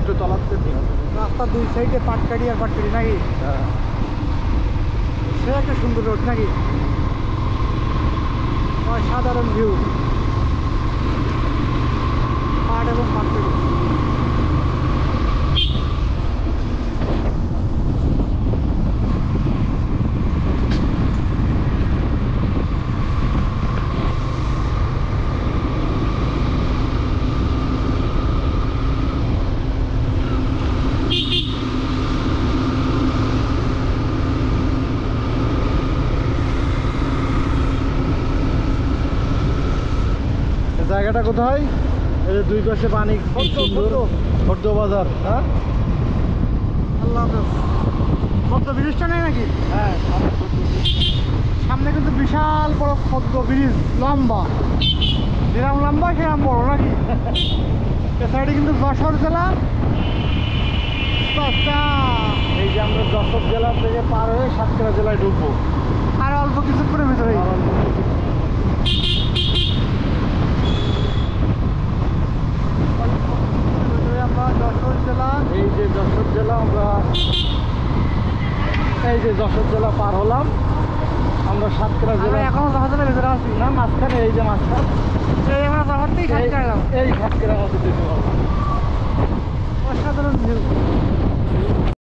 একটু তলাতে রাস্তার দুই সাইডে পাটকারি আর পাটকারি নাকি? হ্যাঁ সে একটা সুন্দর রোড নাকি? সাধারণ ভিউ পাট এবং পাটকারি। জায়গাটা কোথায়? এই যে দুই পাশে পানি, খর্দ বাজার। হ্যাঁ আল্লাহ হাফেজ। পদ্ম ব্রিজটা নেই নাকি? হ্যাঁ সামনে কিন্তু বিশাল বড় পদ্ম ব্রিজ, লম্বা, যেরকম লম্বা সেরকম বড় নাকি? এ সাইডে কিন্তু যশোর জেলা। এই যে আমরা যশোর জেলা থেকে পার হয়ে সাতক্ষীরা জেলায় ঢুকবো আর অল্প কিছুক্ষণের ভিতরে। আমরা যশোর জেলা, এই যে যশোর জেলা, আমরা এই যে যশোর জেলা পার হলাম। আমরা সাতক্ষীরা জেলা এখনো যশোর জেলার ভিতরে আছি না, মাঝখানে এই যে মাঝখান, আমরা যশোর থেকেই সাতক্ষীরা গেলাম। এই সাতক্ষীরা মতো দেখতে পাবো। অসাধারণ ভিউ।